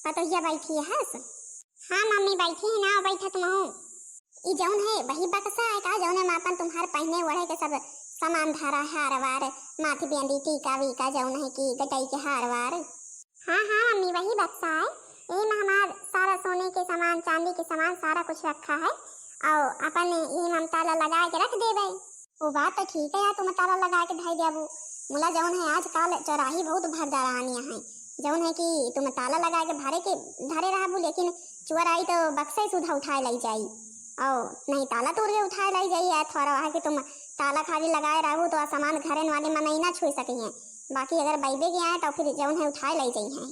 पतोहिया बैठी है हस। हाँ मम्मी बैठी है ना, बैठा तुम हो। ई जौन है वही बक्सा है का जौन में अपन तुम्हार पहने ओढ़े के सब सामान धरा हार वार, माथे बिंदी टीका वीका जौन है कि गटाई के हार वार। हाँ हाँ मम्मी वही बक्सा है, यही में हमार सारा सोने के सामान चांदी के सामान सारा कुछ रखा है और अपन यही में ताला लगा के रख देबे। वो बात तो ठीक है यार, तुम ताला लगा के ढाई देबू। मुला जौन है आजकल चौराही बहुत भर जा रहा है जौन है कि तुम ताला लगा के भरे के धरे रहबू, लेकिन चोर आई तो बक्से सुधा उठाए लाई जाई और नहीं ताला तोड़ के उठाए लाई जाई है। थोड़ा है कि तुम ताला खाली लगाए रहबू तो सामान घरे वाले में नहीं ना छू सकी हैं, बाकी अगर बैबे के आए तो फिर जौन है उठाए लाई जाई हैं।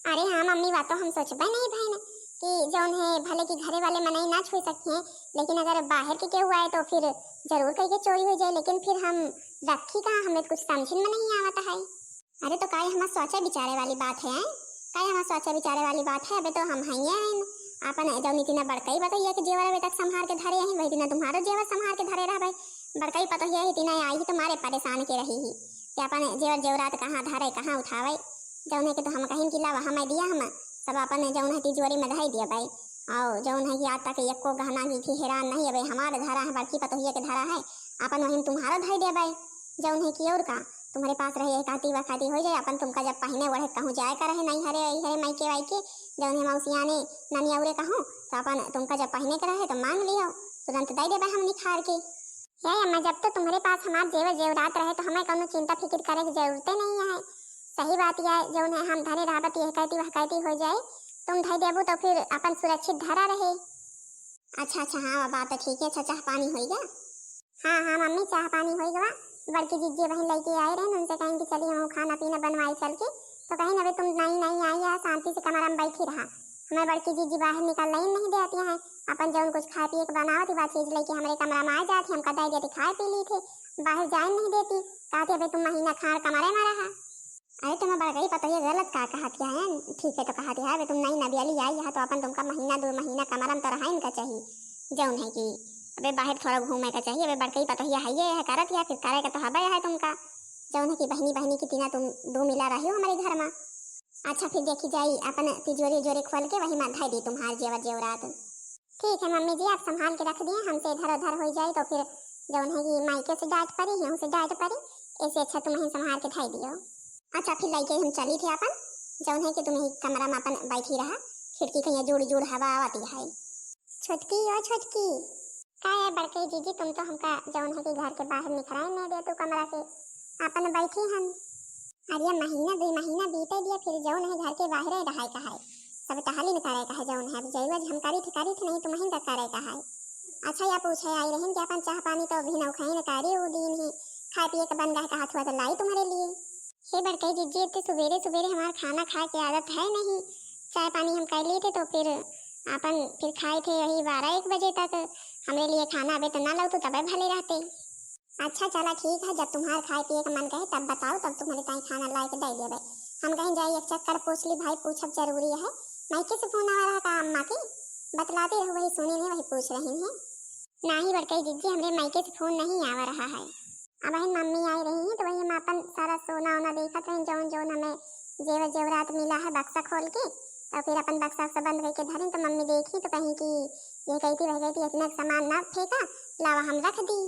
अरे हाँ मम्मी बात तो हम सोचबे नहीं बहन कि जौन है भले कि घरे वाले में नहीं ना छू सकते हैं, लेकिन अगर बाहर के केहू आए तो फिर जरूर कहीं के चोरी हो जाए, लेकिन फिर हम रखी कहाँ, हमें कुछ समझ में नहीं आवता है। अरे तो काहे हमारा सोचा बिचारे वाली बात है, काहे हमारा सोचा बिचारे वाली बात है। अबे तो हम हैं अपन जौन इतना बड़कई बताइए कि जेवर अबे तक संभाल के धरे हैं, वही दिन तुम्हारो जेवर संभाल के धरे रह भाई। बड़कई पता है इतना आई ही तुम्हारे परेशान के रही ही कि अपन जेवर जेवरात कहाँ धरे कहाँ उठावे, जौन है कि तो हम कहीं कि लावा हमें दिया, हम सब अपन जौन है तिजोरी में धई दिया भाई। और जौन है कि आज तक एको गहना की थी हैरान नहीं है हमारे धरा है, बड़की पतोहिया के धरा है अपन वही तुम्हारा धई दिया भाई। जौन है कि और का तुम्हारे पास रहे काती वखाती हो जाए अपन तुमका जब पहने वढ़े कहूँ जाए का रहे नहीं हरे हरे मायके वाइके जौन है मौसिया ने ननिया उरे कहूँ तो अपन तुमका जब पहने का रहे तो मांग लियो, तुरंत दे दे हम निखार के। है अम्मा जब तो तुम्हारे पास हमारे जेवर जेवरात रहे तो हमें कोनो चिंता फिक्र करे की जरूरत नहीं है। सही बात यह जौन है हम धरे रहबत यह कहती वह कहती हो जाए, तुम धई देबू तो फिर अपन सुरक्षित धरा रहे। अच्छा अच्छा हाँ बात तो ठीक है। अच्छा चाह पानी होगा? हाँ हाँ मम्मी चाह पानी होगा। बड़की जीजी बहन लेके आए रहे, उनसे कहेंगे चलिए हम खाना पीना बनवाई चल के, तो कहीं अभी तुम नहीं नहीं आई है शांति से कमरा में बैठी रहा। हमें बड़की जीजी बाहर निकलने ही नहीं देती हैं, अपन जौन कुछ खाए पिए के बनावती बात चीज लेके हमारे कमरा में आ जाती, हम कदाई देती खाए पी ली थे, बाहर जाए नहीं देती, कहती अभी तुम महीना खान कमरे में रहा। अरे तुम्हें बढ़ गई पता, ये गलत का कहती है, ठीक है तो कहती है अभी तुम नहीं नबियाली आई है तो अपन तुमका महीना 2 महीना कमरा में तो रहा इनका चाहिए, जौन है कि अबे बाहर थोड़ा घूमने का चाहिए। अबे बड़कई पतोहिया है ये है करत या फिर करे का तो हबे है तुमका, जौन है कि बहनी बहनी की तीना तुम 2 मिला रही हो हमारे घर में। अच्छा फिर देखी जाई अपन तिजोरी जोरी खोल के वही में धई दी तुम्हारे जेवर जेवरात। ठीक है मम्मी जी आप संभाल के रख दिए, हमसे इधर उधर हो जाए तो फिर जौन है कि मायके से डांट पड़ी यहाँ से डांट पड़ी, ऐसे अच्छा तुम ही संभाल के धई दियो। अच्छा फिर लाइके हम चली थे अपन जौन है कि तुम्हें कमरा में अपन बैठी रहा, खिड़की कहीं जोड़ जोड़ हवा आती है। छोटकी ओ छोटकी का है बड़के जीजी, तुम तो हमका जौन है कि घर के बाहर निकराए नहीं दे तू कमरा से, अपन बैठी हम। अरे महीना 2 महीना बीते दिया फिर जौन है घर के बाहर रहाय का है, सब टहली न करे का है जौन है जैवज हम करी थे नहीं तुम ही तक करे का है। अच्छा या पूछे आई रहन कि अपन चाह पानी तो भी न खाई न करे वो दिन ही खाए पिए के बन गए का हाथ हुआ तो लाई तुम्हारे लिए। हे बड़के जीजी इतने सवेरे सवेरे हमारा खाना खाए की आदत है नहीं, चाय पानी हम कर लिए थे तो फिर अपन फिर खाए थे यही 12-1 बजे तक, हमारे लिए खाना अबे तो ना लो तो तबे भले रहते। अच्छा चला ठीक है, जब तुम्हारे खाए पिए का मन कहे तब बताओ, तब तुम्हारे ताई खाना ला के दे देवे। हम कहीं जाए एक चक्कर पूछ ली भाई, पूछब जरूरी है। मायके से फोन आ रहा था अम्मा के, बतलाते रहो वही सुनी नहीं वही पूछ रही है। नहीं बड़के जीजी हमरे मायके से फोन नहीं आ रहा है, अब वही मम्मी आई रही है तो वही हम अपन सारा सोना वोना देखा था जौन जौन हमें जेवर जेवरात मिला है बक्सा खोल के, तो फिर अपन बक्सा से बंद करके धरी तो मम्मी देखी तो कहीं कि ये कहती वह कहती इतना सामान ना फेंका, लावा हम रख दी।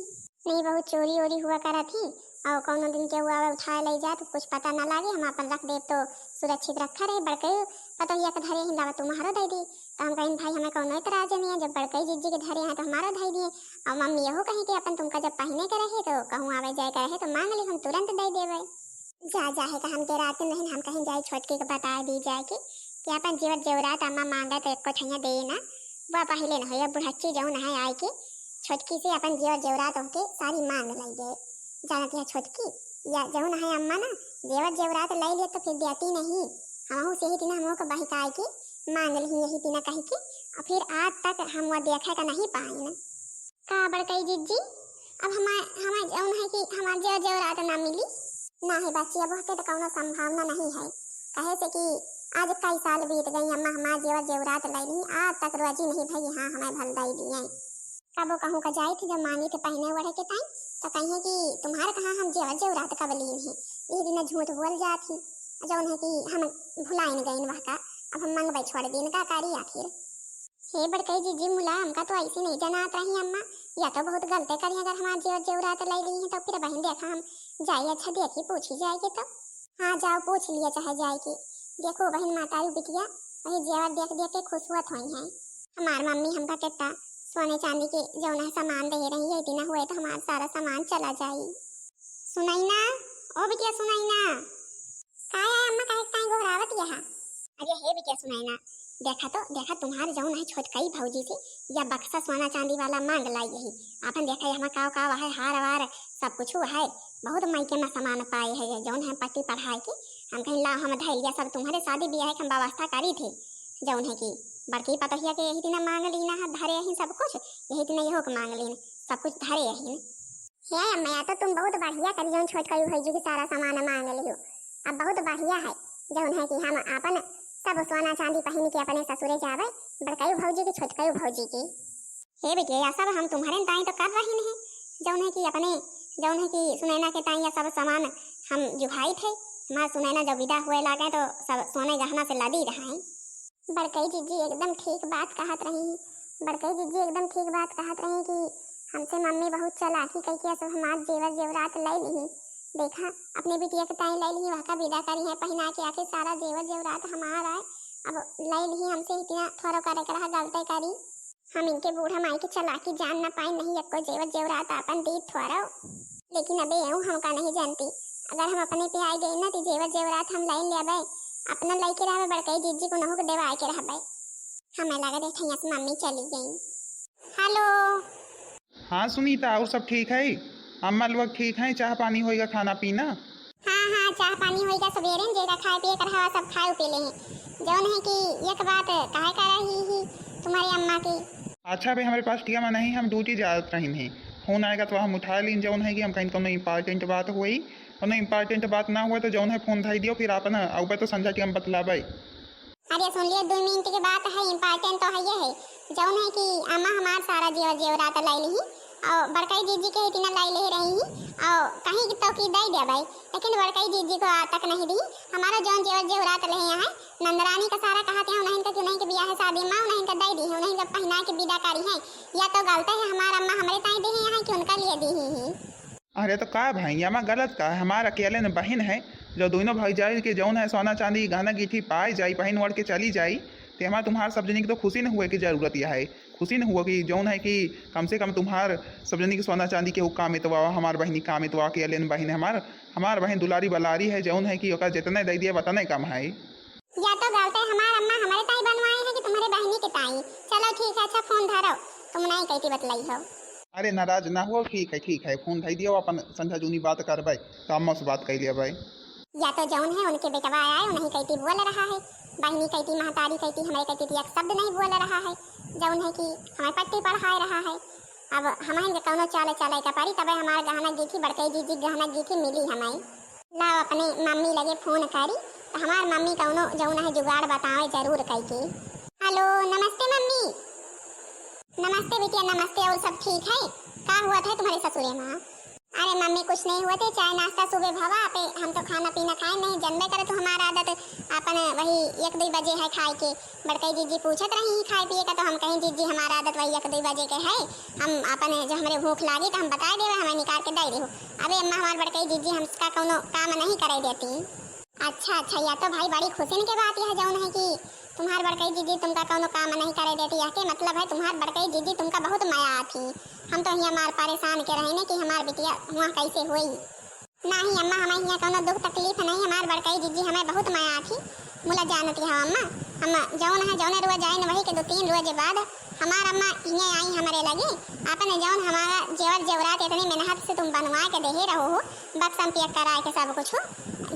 नहीं बहुत चोरी वोरी हुआ करा थी और कौन दिन के हुआ उठाए ले जा तो कुछ पता ना लगे, हम अपन रख दे तो सुरक्षित रखा रहे। बड़कई पतोहिया के धरे लावा तुम्हारो दे दी, तो हम कहीं भाई हमें कौन इतराज नहीं है, जब बड़कई जीजी के धरे हैं तो हमारा धई दिए। और मम्मी यहो कहीं कि अपन तुमका जब पहने के रहे तो कहूँ आवे जाए का रहे तो मांग ली, हम तुरंत दे देवे। जा जाए का हम के रात नहीं, हम कहीं जाए छोटके के बता दी जाए कि अपन जेवर जेवरात अम्मा मांगा तो एक ठैया दे ना, वह पहले न हो बुढ़च्ची जौन है आए के छोटकी से अपन जेवर जेवरात होके सारी मांग लाई जाए। जानती है छोटकी या जौन है अम्मा ना जेवर जेवरात लाई ले तो फिर देती नहीं, हम से ही तीना हम को बहिकाए के मांग ली यही तीना कही के, और फिर आज तक हम वह देखा का नहीं पाई ना। का बड़कई जीजी अब हमारे जौन है कि हमारे जेवर जेवरात ना मिली ना है बच्ची, अब तो कोनो संभावना नहीं है, कहे से कि आज कई साल बीत गई अम्मा हमारे जेवर जेवरात लाई आज तक रोजी नहीं भाई हाँ हमें भल दई दिए। कबो कहूँ का जाए थे जब मांगी थे पहने वढ़े के टाइम तो कहीं कि तुम्हारे कहाँ हम जेवर जेवरात कब लिए हैं, ये दिन झूठ बोल जाती जौन है कि हम भुलाई न गई वह का अब हम मंगवाई छोड़ दिन का कारी आखिर। हे बड़कई जीजी मुला हमका तो ऐसी नहीं जनात रही अम्मा, या तो बहुत गलते करी अगर हमारे जेवर जेवरात लाई ली है तो फिर बहन देखा हम जाए अच्छा देखी पूछी जाएगी तो। हाँ जाओ पूछ लिया चाहे जाएगी। देखो बहन मातारी बिटिया वही जेवर देख देख के खुश हुआ हुई है। हमार मम्मी हमका कितना सोने चांदी के जौन है सामान दे रही है, इतना हुए तो हमारा सारा सामान चला जाए। सुनाई ना ओ बिटिया सुनाई ना काय है अम्मा काहे काहे घोरावत यहाँ। अरे हे बिटिया सुनाई ना देखा तुम्हारे जौन है छोटकई भौजी से या बक्सा सोना चांदी वाला मांग लाई यही अपन देखा हमारा काव काव है हार वार सब कुछ है बहुत मायके में सामान पाए है जौन है पट्टी पढ़ाई के हम कहीं ला हम धैलिया सब तुम्हारे शादी ब्याह के हम व्यवस्था करी थे जौन है कि बड़की पतोहिया के यही दिन मांग लीना है धरे यही सब कुछ यही दिन यहो के मांग लीन सब कुछ धरे यही हे अम्मा तो तुम बहुत बढ़िया करी जौन छोटकई भौजी के सारा सामान मांग लियो। अब बहुत बढ़िया है जौन है कि हम अपन सब सोना चांदी पहन के अपने ससुरे जावे बड़कई भौजी की छोटकई भौजी की। हे बेटिया सब हम तुम्हारे ताई तो कर रही नहीं जौन है कि अपने जौन है कि सुनैना के ताई सब सामान हम जुहाई थे हमारा सुनैना जब विदा हुए लागे तो सब सोने गहना से लदी रहे। बड़कई जीजी एकदम ठीक बात कहत रही बड़कई जीजी एकदम ठीक बात कहत रही कि हमसे मम्मी बहुत चालाकी कह के सब हमार जेवर जेवरात ले ली देखा अपने बिटिया के ताई ले ली वहाँ विदा करी है पहना के आके सारा जेवर जेवरात हमारा है अब ले ली हमसे इतना थोड़ा करे कर गलते करी हम इनके बूढ़ा माई के चालाकी जान ना पाए नहीं एको जेवर जेवरात अपन दी थोड़ा लेकिन अबे यूँ हमका नहीं जानती अगर हम अपने पे आई गई ना तो जेवर जेवरात हम लाइन ले अपना लेके रहे बड़कई जीजी को नहो के देवा के रह हमें लगा देखा यहाँ से मम्मी चली गई। हेलो हाँ सुनीता और सब ठीक है अम्मा लोग ठीक है चाह पानी होएगा खाना पीना। हाँ चाह पानी होएगा सवेरे जेगा खाए पिए कर हवा सब खाए पी ले जौन है कि एक बात काहे कर रही ही तुम्हारी अम्मा की। अच्छा भाई हमारे पास टिया में नहीं हम ड्यूटी जात रही नहीं फोन आएगा तो हम उठा लीन जौन है कि हम कहीं कोनो इम्पोर्टेंट बात हुई और इम्पोर्टेंट बात ना हुआ तो जौन है फोन धाई दियो फिर आप ना अब तो समझा कि हम बतलाबे। अरे सुन लियो 2 मिनट की बात है इम्पोर्टेंट तो है ये है जौन है कि अम्मा हमार सारा जेवर जेवरात लाई ली और बड़कई जीजी के इतना लाई ले रही और कहीं तो की दे दे भाई लेकिन बड़कई जीजी को तक नहीं दी हमारा जौन जेवर जेवरात ले है नंदरानी का सारा कहते हैं उन्हें का क्यों नहीं के ब्याह शादी मां उन्हें का दे दी है उन्हें का पहना के विदा करी है या तो गलत है हमारा अम्मा हमारे ताई दी है कि उनका लिए दी ही। अरे तो का भाई अम्मा गलत का है हमारा अकेले न बहन है जो दोनों भाई जाए के जौन है सोना चांदी गहना गिठी पाई जाई पहन वड़ के चली जाई तो हमारा तुम्हार सब जनी की तो खुशी न हुए की जरूरत यह है खुशी न हुआ कि जौन है कि कम से कम तुम्हार सब जनी की सोना चांदी के काम इतवा हमार बहनी काम इतवा के अलेन बहन हमार बहन दुलारी बलारी है जौन है कि जितने दे दिया बताने कम है या तो गलत है हमार अम्मा हमारे ताई बनवाए है कि तुम्हारे बहनी के ताई। चलो ठीक है अच्छा फोन धरो तुम नहीं कहती बतलाई हो। अरे नाराज ना हो ठीक है फोन धाई दियो अपन संझा जूनी बात करबे तो अम्मा से बात कर लिया भाई। या तो जौन है उनके बेटवा आया उन्हीं कहती बोल रहा है बहनी कहती महतारी कहती हमारे कहती एक शब्द नहीं बोल रहा है जौन है कि हमें पट्टी पढ़ा रहा है। अब हमें कौनो चाले चाले का पारी तब हमारा गहना गीठी बड़कई जीजी गहना गीठी मिली हमें लाओ अपने मम्मी लगे फोन करी तो हमार मम्मी कौनो जौन है जुगाड़ बतावे जरूर कह के। हेलो नमस्ते मम्मी। नमस्ते बिटिया नमस्ते और सब ठीक है का हुआ था तुम्हारे ससुरे माँ। अरे मम्मी कुछ नहीं हुआ थे चाय नाश्ता सुबह भवा पे हम तो खाना पीना खाए नहीं जन्मे करे तो हमारा आदत अपन वही 1-2 बजे है खाए के बड़कई जीजी पूछत रही खाए पिए का तो हम कहीं जीजी हमारा आदत वही 1-2 बजे के है हम अपन जो हमारे भूख लागी तो हम बता देवे हमें निकाल के दे दे अबे अम्मा हमार बड़कई जीजी हमका कोनो काम नहीं करे देती। अच्छा या तो भाई बड़ी खुशी की बात यह जौन है कि तुम्हार बड़कई जीजी तुमका कोनो काम नहीं करे देती यह के मतलब है तुम्हार बड़कई जीजी तुमका बहुत माया आती हम तो यहाँ मार परेशान के रहे कि हमार बिटिया वहाँ कैसे हुई नहीं अम्मा हमें यहाँ कोनो दुख तकलीफ नहीं हमार बड़कई जीजी हमें बहुत माया थी मुला जानती है अम्मा हम जौन है जौने रोज आए न वही के 2-3 रोज बाद हमार अम्मा यहाँ आई हमारे लगे आपने जौन हमारा जेवर जेवरात इतनी मेहनत से तुम बनवा के दे रहो हो बक्सम पियक कराए के सब कुछ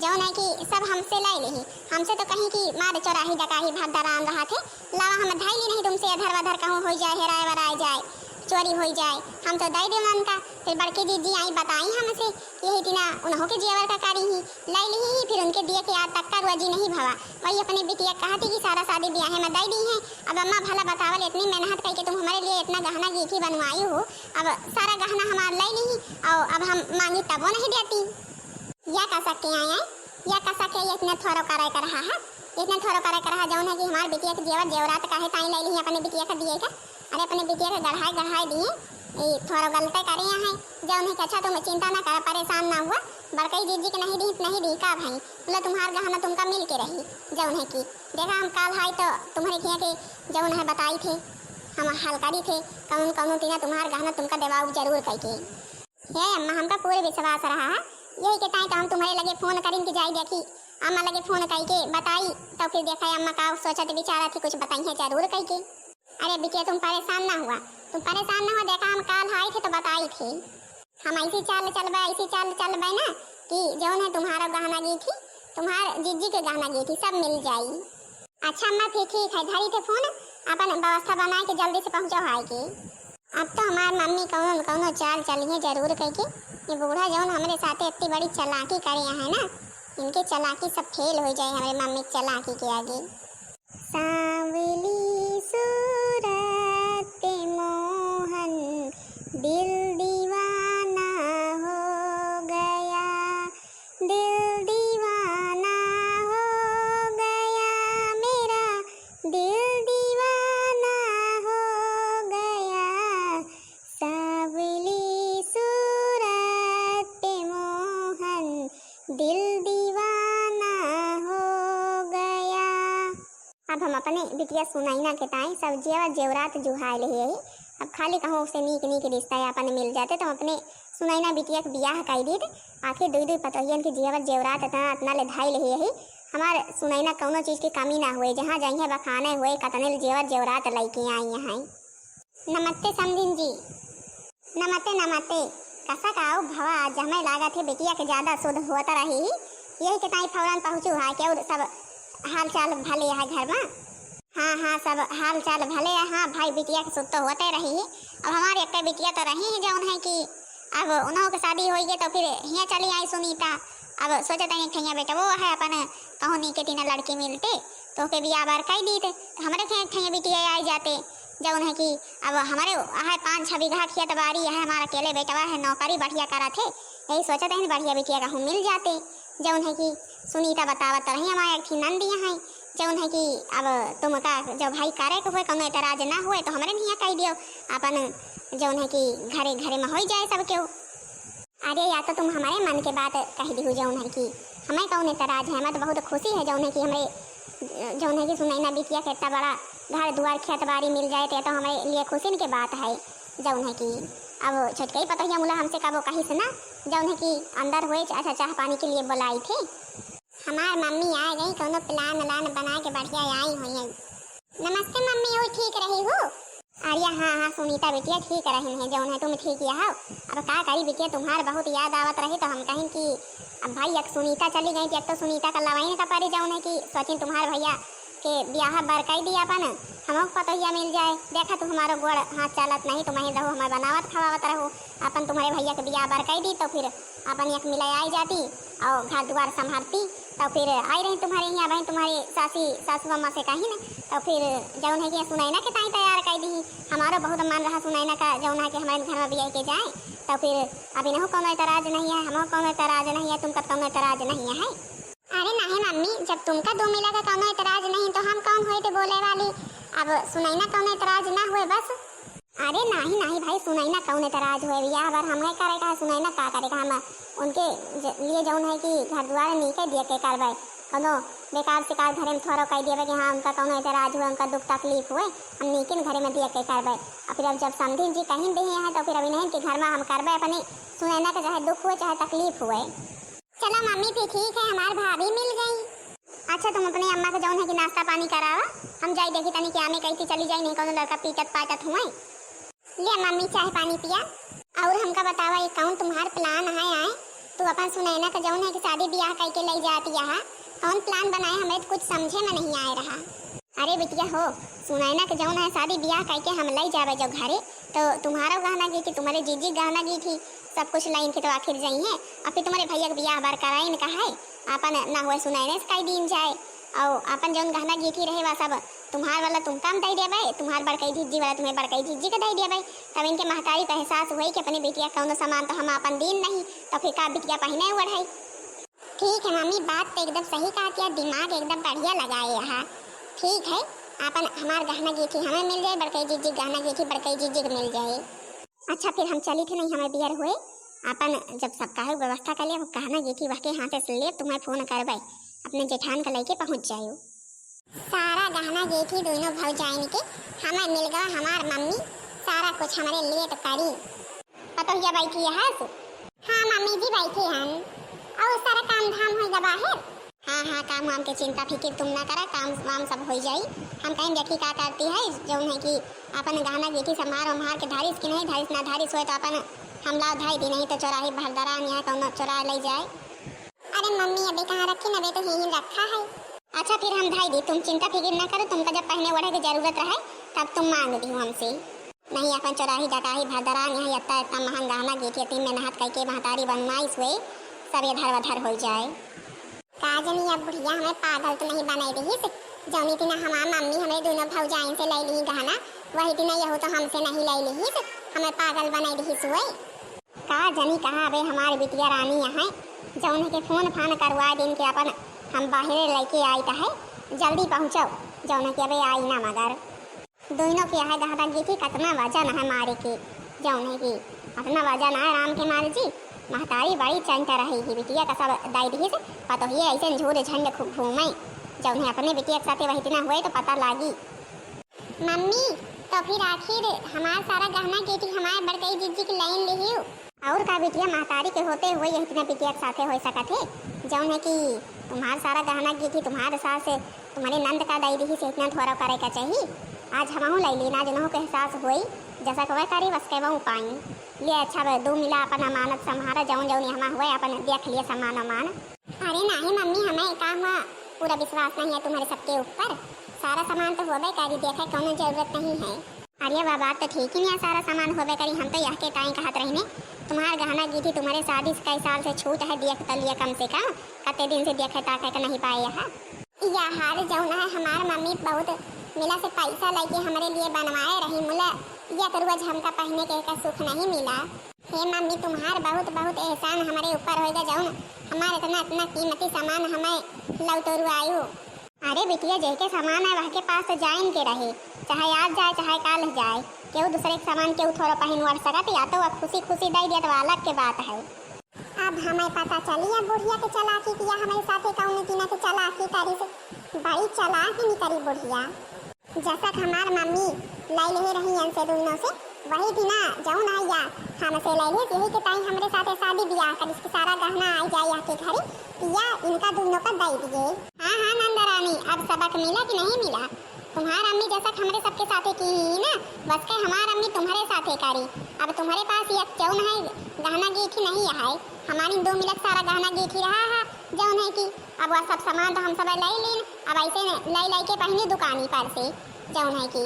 जौन है कि सब हमसे लाई ली हमसे तो कहीं की मार चौराही डकाही भाग दरान रहा थे लावा हम धाई ली नहीं तुमसे अधर वधर कहूँ हो जाए हेराए वराए जाए चोरी हो जाए हम तो दे दे उनका फिर बड़की दीदी आई बताई हमसे यही दिना उन्हों के जेवर का कारी ही लाई ली ही फिर उनके दिए के याद तक का रुआ जी नहीं भवा वही अपनी बिटिया कहती कि सारा शादी ब्याह में दे दी है। अब अम्मा भला बतावल इतनी मेहनत करके तुम हमारे लिए इतना गहना गीठी बनवाई हो अब सारा गहना हमार लाई ली और अब हम मांगी तब वो नहीं देती या का सके आए या का सके इतने थोड़ा कराए कर रहा है इतना थोड़ा करे करहा जौन है कि हमार बिटिया के जेवर जेवरात काहे ताई ले ली अपने बिटिया का दिए का। अरे अपने बिटिया के गढ़ाई दिए ये थोड़ा गलते करे हैं जौन है कि अच्छा तुम चिंता ना कर परेशान ना हुआ बड़कई जीजी के नहीं दी का भाई मतलब तुम्हार गहना तुमका मिल के रही जौन है कि देखा हम काल हाई तो तुम्हारे किया के जौन है बताई थे हम हलकारी थे कौन कौन तीना तुम्हार गहना तुमका देवाऊ जरूर कह के हे अम्मा हमका पूरे विश्वास रहा है यही के ताई तो हम तुम्हारे लगे फोन करें कि जाई देखी अम्मा लगे फोन कह के बताई तो फिर देखा अम्मा का सोचत विचारा थी कुछ बताई है जरूर कह के। अरे बिटिया तुम परेशान ना हुआ देखा हम काल आए थे तो बताई थी हम ऐसी चाल चलबे ना कि जौन है तुम्हारा गहना गी थी तुम्हार जीजी के गहना गी थी सब मिल जाई। अच्छा अम्मा फिर ठीक है धरी थे फोन अपन व्यवस्था बनाए के जल्दी से पहुँचाओ हाई के। अब तो हमार मम्मी कौनो चाल चलिए जरूर कह के ये बूढ़ा जौन हमारे साथे इतनी बड़ी चालाकी करे है ना इनके चालाकी सब फेल हो जाए हमारे मम्मी चालाकी के आगे। सांवली सूरत पे मोहन दिल दीवाना हो गया दिल दीवाना हो गया मेरा दिल दीवाना हो गया सांवली सूरत पे मोहन दिल दीवाना हो गया। अब हम अपने बिटिया सुनैना के ताई सब जेवरात जुहाए ले यही अब खाली कहूँ से नीक रिश्ता अपन मिल जाते तो अपने सुनैना बिटिया के बियाह कर दी आखिर दुई पतोहियन के जेवरात इतना ले धाई ले यही हमार सुनैना कौनो चीज़ की कमी ना हुए जहाँ जाइए बखाने हुए कतने जेवरात लैके आई हैं। नमस्ते समधिन जी नमस्ते कसा का आओ भवा आज हमें लागा थे बिटिया के ज़्यादा शुद्ध होता रही यही के ताई फौरन पहुँचू है के और सब हाल चाल भले है घर में। हाँ सब हाल चाल भले है। हाँ भाई बिटिया के शुद्ध तो होते रही अब हमारे एक बिटिया तो रही है जौन है कि अब उन्हों की शादी हो गई तो फिर यहाँ चली आई सुनीता अब सोचते हैं ठैया बेटा वो है अपन कहूँ नहीं के तीन लड़की मिलते तो के बिया बार कह दी थे हमारे ठैया बिटिया आई जाते जौन है कि अब हमारे है 5-6 बीघा खेत बाड़ी है हमारा अकेले बेटवा है नौकरी बढ़िया करा थे यही सोचते हैं बढ़िया बिटिया का हम मिल जाते जौन है कि सुनीता बतावत रही हमारे एक नंदियाँ हैं जौन है कि अब तुमका जो भाई करे के हुए कौनो एतराज ना हुए तो हमारे नहीं कह दियो अपन जौन है कि घरे में हो जाए सब क्यों। अरे या तो तुम हमारे मन के बात कह दी जौन है कि हमें कौन एतराज है हमें तो बहुत खुशी है जौन है कि हमारे जौन है कि सुनैना बिटिया के इतना बड़ा घर दुआर खेत बाड़ी मिल जाए तो हमारे लिए खुशी की बात है जौन है कि अब छोटके ही पता ही मुला हमसे कब कहीं से ना जौन है कि अंदर हुए अच्छा चाह पानी के लिए बुलाई थे हमार मम्मी आ गई कोनो प्लान बना के बढ़िया आई हुई है। नमस्ते मम्मी वो ठीक रही हो। अरे हाँ सुनीता बिटिया ठीक रही है जौन है तुम ठीक यहाँ अब का करी बिटिया तुम्हार बहुत याद आवत रही तो हम कहें कि अब भाई एक सुनीता चली गई थी अब तो सुनीता का लवाई का पड़ी जौन है कि सोचिन तुम्हारे भैया के ब्याह बरकई दी अपन हमको पतोहिया मिल जाए देखा तुम हमारा गोड़ हाथ चलत नहीं तुम रहो हमारे बनावत खवावत रहो अपन तुम्हारे भैया के ब्याह बरकई दी तो फिर अपन एक मिलाई आई जाती और घर द्वार संभालती तो फिर आई रही तुम्हारे यहाँ बहन तुम्हारी सासू अम्मा से कही ना तो फिर जौन है कि सुनैना के ताई तैयार कर दी हमारा बहुत मन रहा सुनैना का जौन है कि हमारे घर में ब्याह के जाए तो फिर अभी नहीं कोनो एतराज नहीं है हमको कोनो एतराज नहीं है तुमका कोनो एतराज नहीं है। अरे नहीं मम्मी जब तुमका दो मिला का कोनो एतराज नहीं तो हम कौन हुए थे बोले वाली अब सुनैना कोनो एतराज ना हुए बस। अरे नहीं भाई सुनैना कौन एतराज हुए या बार हमें करे का सुनैना का करेगा हम उनके लिए जौन है कि घर द्वार नीचे दिए के करवाए कोनो बेकार से कार घरे में थोड़ा कह दिए कि हाँ उनका कौन एतराज हुए उनका दुख तकलीफ हुए हम नीकिन घरे में दिए के करवाए और फिर अब जब समझी जी कहीं दे हैं तो फिर अभी नहीं कि घर में हम करवाए अपने सुनैना का चाहे दुख हुए चाहे तकलीफ हुए। चलो मम्मी भी ठीक है हमारी भाभी मिल गई। अच्छा तुम अपने अम्मा को जौन है कि नाश्ता पानी करावा हम जाई देखी तनी क्या में कैसी चली जाई नहीं कोनो लड़का पीटत पाटत हुए ले मम्मी चाय पानी पिया और हमका बतावा ये कौन तुम्हार प्लान है आए तू अपन सुनैना का जौन है कि शादी ब्याह करके ले जाती है कौन प्लान बनाए हमें तो कुछ समझे में नहीं आए रहा। अरे बिटिया हो सुनैना का जौन है शादी ब्याह करके हम ले जावे जब घरे तो तुम्हारा गहना गी थी तुम्हारे जीजी गहना गी थी सब कुछ लाइन के तो आखिर जाइए और फिर तुम्हारे भैया के ब्याह बार कराइन का है अपन ना हुए सुनैने से कई दिन जाए और अपन जौन गहना गी थी रहे वह सब तुम्हार वाला तुम काम दे देवे तुम्हार बड़कई जीजी वाला तुम्हें बड़कई जीजी का दे देवे तब इनके महतारी का एहसास हुई कि अपनी बेटिया कौनो सामान तो हम अपन दिन नहीं तो फिर का बिटिया पहने बढ़ाई। ठीक है मम्मी, बात तो एकदम सही कहा कि दिमाग एकदम बढ़िया लगाए यहाँ। ठीक है, अपन हमार गहना गीठी हमें मिल जाए, बड़कई जीजी गहना गीठी बड़कई जीजी को मिल जाए। अच्छा फिर हम चली थे नहीं, हमें बियर हुए अपन जब सबका है व्यवस्था कर लिया, गहना गीठी वह के हाथ से ले तुम्हें फोन करवाई, अपने जेठान का लेके पहुँच जायो। सारा गहना गीठी दोनों भौजाइन के हमें मिल गया, हमार मम्मी सारा कुछ हमारे लिए तो करी। पतोहिया बैठी है? हाँ मम्मी जी बैठी हैं, और सारा काम धाम हो गया है। हाँ हाँ, काम वाम के चिंता फिक्र तुम ना करा, काम वाम सब हो जाई। हम कहीं देखी का करती है जो है कि अपन गहना गीठी संभार उम्हार के धारिस की नहीं, धारिस ना धारिस हो तो अपन हमला धाई दी नहीं तो चौराही भरदरा यहाँ कौन चौरा ले जाए। अरे मम्मी अभी कहाँ रखी, नबे तो यहीं रखा है। अच्छा फिर हम धाई दी, तुम चिंता फिक्र ना करो, तुमको जब पहने ओढ़े की जरूरत रहे तब तुम मांग दी हमसे। नहीं अपन चौराही डटाही भरदरा यहाँ इतना इतना महंगा गहना गीठी तीन में नहात करके महतारी बनवाइस हुए सब इधर उधर हो जाए। काजनी अब बुढ़िया हमें पागल तो नहीं बनाई रही, जौनी दिन हमार मम्मी हमें दोनों भौजाइन से ले ली गहना, वही दिन यहो तो हमसे नहीं ले ली, हमें पागल बनाई रही सुई। का जनी कहा अबे हमारी बिटिया रानी यहाँ जौन के फोन फान करवा दिन के अपन हम बाहर लेके आई है, जल्दी पहुँचो जौन के अबे आई ना, मगर दोनों के यहाँ गहना गीठी कितना वजन है मारे की, जौन की अपना वजन है राम के माल जी। महतारी बड़ी चंटा रहेगी, बिटिया का सब दाई दी से पता ही ऐसे झूठ झंड घूमे जब अपने बिटिया के साथ वही इतना हुए तो पता लागी। मम्मी तो फिर आखिर हमारा सारा गहना गीठी हमारे बड़कई जीजी की लाइन ली और का बिटिया महतारी के होते हुए यही इतना बिटिया के साथ हो सका थे, जौन है कि तुम्हारा सारा गहना गीठी तुम्हारे साथ से तुम्हारे नंद का दाई दी से इतना थोड़ा करे का चाहिए। आज हम लाई ली ना जिन्हों के एहसास हुई जैसा कवे करी बस के वो पाई ले। अच्छा दो मिला अपन अमानत संभारा जौन जौन यहाँ हुए अपन देख लिए सामान अमान। अरे नहीं मम्मी हमें काम पूरा विश्वास नहीं है तुम्हारे सबके ऊपर, सारा सामान तो होबे करी, देखे कौन जरूरत नहीं है। अरे बाबा तो ठीक ही नहीं, सारा सामान होबे करी, हम तो यहाँ के टाइम कहत रहने तुम्हारा गहना गीठी तुम्हारे शादी कई साल से छूट है, देख तो लिया कम से कम, कते दिन से देखे ताके का नहीं पाए यहाँ हार जौन है हमार मम्मी बहुत मिला से पैसा लेके हमारे लिए बनवाए रही, मुला या तो रोज हमका पहने के का सुख नहीं मिला। हे मम्मी तुम्हार बहुत बहुत एहसान हमारे ऊपर होएगा जौन हमारे इतना इतना कीमती सामान हमें लौटरू आयु। अरे बिटिया जैके सामान है वह के पास तो जाइन के रहे, चाहे आज जाए चाहे कल जाए, केहू दूसरे के सामान केहू थोड़ा पहन वड़ सकत या तो वह खुशी खुशी दे दिया तो अलग के बात है। अब हमें पता चली अब बुढ़िया के चलाकी किया हमारे साथ कौन तीना के चलाकी करी से बड़ी चलाकी नहीं करी बुढ़िया। जैसा हमार मम्मी लाई ले रही से दोनों से वही दिना जौन है या हमसे लाई ले यही के टाइम हमारे साथ शादी ब्याह कर इसके सारा गहना आ जाए यहाँ के घर या इनका दोनों का दे दिए। हाँ हाँ नंदा रानी अब सबक मिला कि नहीं मिला, तुम्हारा अम्मी जैसा हमारे सबके साथ की ही ना, बस के हमारा अम्मी तुम्हारे साथ करी। अब तुम्हारे पास यह जौन है गहना गीठी नहीं है, हमारी 2 मिनट सारा गहना गीठी रहा है जौन है कि अब वह सब सामान तो हम सब लाई लें, अब ऐसे लाई के पहनी दुकानी पर से जौन है कि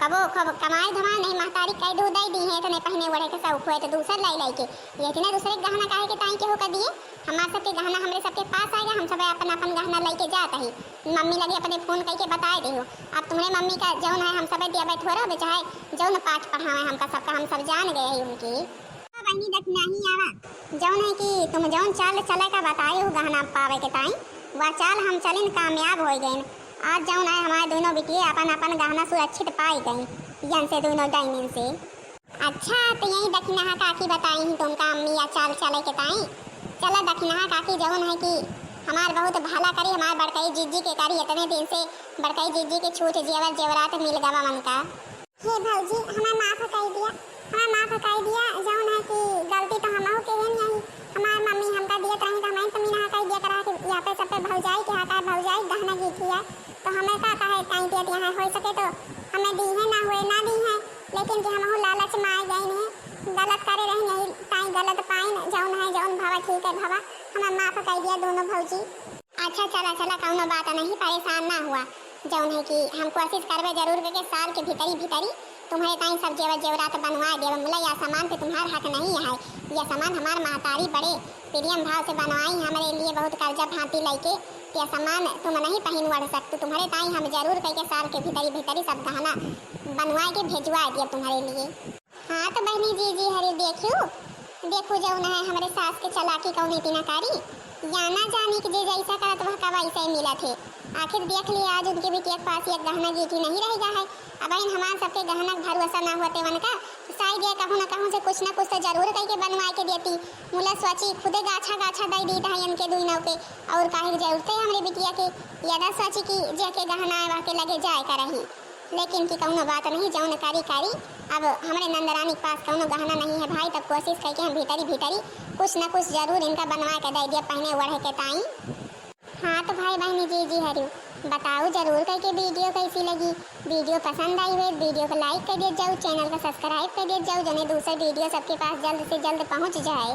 कबो खब कमाए धमाए नहीं महतारी कई दो दई दी है तो नहीं पहने बड़े के सब हुए तो दूसर लाई के ये इतने दूसरे गहना काहे के ताई के हो कर दिए, हमारे सबके गहना हमारे सबके पास आएगा, हम सब अपन अपन गहना लेके जाता ही मम्मी लगे अपने फोन करके बताए दे हो। अब तुम्हारे मम्मी का जौन है हम सब दिया बैठ हो चाहे जौन पाठ पढ़ावे हमका सबका हम सब जान गए हैं उनकी बहनी देख नहीं आवा जौन है कि तुम जौन चाल चले का बताए हो गहना पावे के ताई वह चाल हम चलिन कामयाब हो गए। आज जौन है हमारे दोनों बिटिया अपन अपन गहना सुरक्षित पाई गई यन से दोनों डाइनिन से। अच्छा तो यही दक्षिणा काकी बताई ही तुमका अम्मी या चाल चले के ताई चला दक्षिणा काकी जौन है कि हमार बहुत भला करी, हमार बड़कई जीजी के करी इतने दिन से बड़कई जीजी के छूट जेवर जेवरात मिल गवा मन का। हे भौजी हमें माफ कर दिया, हमें माफ कर दिया जौन है कि गलती तो हम के है नहीं, हमार मम्मी हमका दियत रही तो हमें तुम ना कर दिया करा कि यहाँ पे सब पे भौजाई के हाथ भौजाई गहना गीठी है तो हमें का है ताई दियत यहाँ हो सके तो हमें दी है ना हुए ना दी है, लेकिन कि हम लालच में आए गए नहीं गलत करे रही नहीं ताई गलत पाई जौन है जौन भावा ठीक है भावा हमें माफ कर दिया दोनों भौजी। अच्छा चला चला कौनो बात नहीं परेशान ना हुआ जौन है कि हम कोशिश करवे जरूर के साल के भीतरी तुम्हारे ताई सब जेवर जेवरात बनवा देव मुला या सामान पे तुम्हारा हक नहीं है, यह सामान हमार महतारी बड़े प्रियम भाव से बनवाई हमारे लिए बहुत कर्जा भांति लेके यह सामान तुम नहीं पहन वड़ सकते, तुम्हारे ताई हम जरूर करके साल के भीतरी सब गहना बनवा के भेजवा दिया तुम्हारे लिए। हाँ तो बहनी जी हरी देखो जौन है हमारे सास के चलाकी कौन इतना कारी या ना जाने कि जे जैसा करत वह का वैसा ही मिलत है। आखिर देख लिए आज उनके बिटिया के पास एक गहना गीठी नहीं रह गया है। अब इन हमार सबके गहना भरोसा ना होते वन का शायद ये कहूँ ना कहूँ से कुछ ना कुछ तो जरूर कह के बनवा के देती। मुला सोची खुदे गाछा गाछा दे दी था इनके दुई नौ के और काहे की जरूरत है हमरे बिटिया के। यदा सोची कि जेके गहना वह के लगे जाए का रही, लेकिन की कौनो बात नहीं जौन कारी कारी। अब हमारे नंदरानी के पास कौनो गहना नहीं है भाई, तब कोशिश करके हम भीतरी भीतरी कुछ न कुछ जरूर इनका बनवा के दे दिया पहने ओढ़े के ताई। हाँ तो भाई बहनी जी हरियो बताओ जरूर करके वीडियो कैसी लगी। वीडियो पसंद आई हुई वीडियो को लाइक कर दिया जाओ, चैनल को सब्सक्राइब कर दिया जाओ, जने दूसरा वीडियो सबके पास जल्द से जल्द पहुंच जाए।